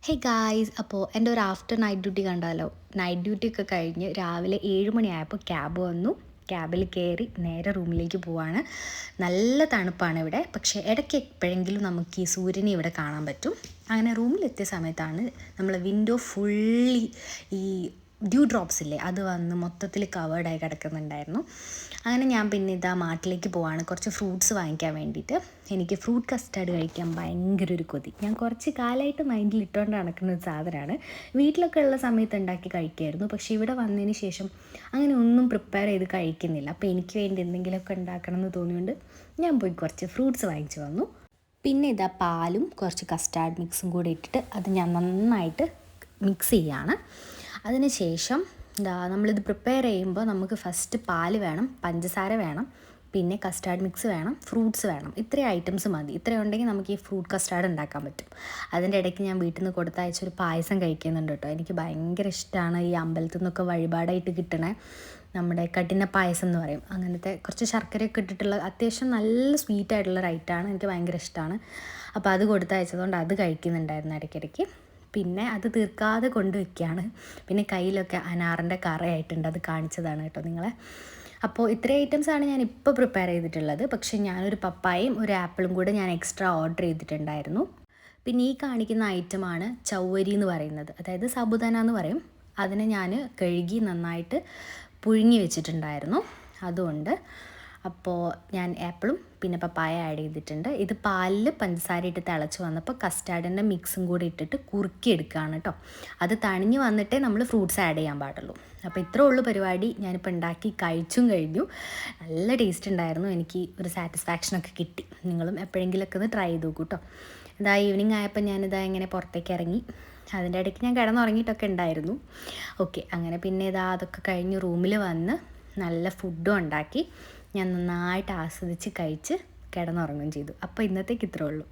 Hey guys, അപ്പോൾ എൻ്റെ ഒരു ആഫ്റ്റർ നൈറ്റ് ഡ്യൂട്ടി കണ്ടാലോ. നൈറ്റ് ഡ്യൂട്ടി ഒക്കെ കഴിഞ്ഞ് രാവിലെ 7 മണിയായപ്പോൾ ക്യാബ് വന്നു. ക്യാബിൽ കയറി നേരെ റൂമിലേക്ക് പോവാണ്. നല്ല തണുപ്പാണ് ഇവിടെ, പക്ഷേ ഇടയ്ക്ക് എപ്പോഴെങ്കിലും നമുക്ക് ഈ സൂര്യനെ ഇവിടെ കാണാൻ പറ്റും. അങ്ങനെ റൂമിലെത്തിയ സമയത്താണ് നമ്മൾ വിൻഡോ ഫുള്ളി ഈ ഡ്യൂ ഡ്രോപ്സ് ഇല്ലേ, അത് വന്ന് മൊത്തത്തിൽ കവേർഡായി കിടക്കുന്നുണ്ടായിരുന്നു. അങ്ങനെ ഞാൻ പിന്നെ ഇതാ മാർട്ടിലേക്ക് പോവാണ് കുറച്ച് ഫ്രൂട്ട്സ് വാങ്ങിക്കാൻ വേണ്ടിയിട്ട്. എനിക്ക് ഫ്രൂട്ട് കസ്റ്റാർഡ് കഴിക്കാൻ ഭയങ്കര ഒരു കൊതി. ഞാൻ കുറച്ച് കാലമായിട്ട് മൈൻഡിൽ ഇട്ടുകൊണ്ട് നടക്കുന്ന ഒരു സാധനമാണ്. വീട്ടിലൊക്കെ ഉള്ള സമയത്ത് ഉണ്ടാക്കി കഴിക്കുമായിരുന്നു, പക്ഷേ ഇവിടെ വന്നതിന് ശേഷം അങ്ങനെ ഒന്നും പ്രിപ്പയർ ചെയ്ത് കഴിക്കുന്നില്ല. അപ്പോൾ എനിക്ക് വേണ്ടി എന്തെങ്കിലുമൊക്കെ ഉണ്ടാക്കണം എന്ന് തോന്നിയുകൊണ്ട് ഞാൻ പോയി കുറച്ച് ഫ്രൂട്ട്സ് വാങ്ങിച്ചു വന്നു. പിന്നെ ഇതാ പാലും കുറച്ച് കസ്റ്റാർഡ് മിക്സും കൂടി ഇട്ടിട്ട് അത് ഞാൻ നന്നായിട്ട് മിക്സ് ചെയ്യാണ്. അതിന് ശേഷം നമ്മളിത് പ്രിപ്പയർ ചെയ്യുമ്പോൾ നമുക്ക് ഫസ്റ്റ് പാല് വേണം, പഞ്ചസാര വേണം, പിന്നെ കസ്റ്റാർഡ് മിക്സ് വേണം, ഫ്രൂട്ട്സ് വേണം. ഇത്രയും ഐറ്റംസ് മതി. ഇത്രയും ഉണ്ടെങ്കിൽ നമുക്ക് ഈ ഫ്രൂട്ട് കസ്റ്റാർഡ് ഉണ്ടാക്കാൻ പറ്റും. അതിൻ്റെ ഇടയ്ക്ക് ഞാൻ വീട്ടിൽ നിന്ന് കൊടുത്തയച്ചൊരു പായസം കഴിക്കുന്നുണ്ട് കേട്ടോ. എനിക്ക് ഭയങ്കര ഇഷ്ടമാണ് ഈ അമ്പലത്തിൽ നിന്നൊക്കെ വഴിപാടായിട്ട് കിട്ടണേ നമ്മുടെ കഠിന പായസം എന്ന് പറയും. അങ്ങനത്തെ കുറച്ച് ശർക്കരയൊക്കെ ഇട്ടിട്ടുള്ള അത്യാവശ്യം നല്ല സ്വീറ്റായിട്ടുള്ള റൈറ്റാണ്. എനിക്ക് ഭയങ്കര ഇഷ്ടമാണ്. അപ്പോൾ അത് കൊടുത്തയച്ചതുകൊണ്ട് അത് കഴിക്കുന്നുണ്ടായിരുന്നു ഇടയ്ക്കിടയ്ക്ക്. പിന്നെ അത് തീർക്കാതെ കൊണ്ടുവയ്ക്കുകയാണ്. പിന്നെ കയ്യിലൊക്കെ അനാറിൻ്റെ കറയായിട്ടുണ്ട്, അത് കാണിച്ചതാണ് കേട്ടോ നിങ്ങളെ. അപ്പോൾ ഇത്രയും ഐറ്റംസാണ് ഞാൻ ഇപ്പോൾ പ്രിപ്പയർ ചെയ്തിട്ടുള്ളത്. പക്ഷേ ഞാനൊരു പപ്പായയും ഒരു ആപ്പിളും കൂടെ ഞാൻ എക്സ്ട്രാ ഓർഡർ ചെയ്തിട്ടുണ്ടായിരുന്നു. പിന്നെ ഈ കാണിക്കുന്ന ഐറ്റമാണ് ചൗവരി എന്ന് പറയുന്നത്, അതായത് സാബുദാന എന്ന് പറയും. അതിനെ ഞാൻ കഴുകി നന്നായിട്ട് പുഴുങ്ങി വെച്ചിട്ടുണ്ടായിരുന്നു. അതുകൊണ്ട് അപ്പോൾ ഞാൻ ആപ്പിളും പിന്നെ പപ്പായ ആഡ് ചെയ്തിട്ടുണ്ട്. ഇത് പാലിൽ പഞ്ചസാര ഇട്ട് തിളച്ച് വന്നപ്പോൾ കസ്റ്റാർഡിൻ്റെ മിക്സും കൂടി ഇട്ടിട്ട് കുറുക്കി എടുക്കുകയാണ് കേട്ടോ. അത് തണിഞ്ഞ് വന്നിട്ടേ നമ്മൾ ഫ്രൂട്ട്സ് ആഡ് ചെയ്യാൻ പാടുള്ളൂ. അപ്പോൾ ഇത്രേ ഉള്ളൂ പരിപാടി. ഞാനിപ്പോൾ ഉണ്ടാക്കി കഴിച്ചും കഴിഞ്ഞു. നല്ല ടേസ്റ്റ് ഉണ്ടായിരുന്നു. എനിക്ക് ഒരു സാറ്റിസ്ഫാക്ഷനൊക്കെ കിട്ടി. നിങ്ങളും എപ്പോഴെങ്കിലുമൊക്കെ ഒന്ന് ട്രൈ ചെയ്ത് നോക്കൂ കേട്ടോ. ഇതാ ഈവനിങ് ആയപ്പോൾ ഞാനിതാ ഇങ്ങനെ പുറത്തേക്ക് ഇറങ്ങി. അതിൻ്റെ ഇടയ്ക്ക് ഞാൻ കിടന്നുറങ്ങിയിട്ടൊക്കെ ഉണ്ടായിരുന്നു. ഓക്കെ, അങ്ങനെ പിന്നെ ഇതാ അതൊക്കെ കഴിഞ്ഞ് റൂമിൽ വന്ന് നല്ല ഫുഡും ഉണ്ടാക്കി ഞാൻ നന്നായിട്ട് ആസ്വദിച്ച് കഴിച്ച് കിടന്നുറങ്ങുകയും ചെയ്തു. അപ്പോൾ ഇന്നത്തേക്ക് ഇത്രേ ഉള്ളൂ.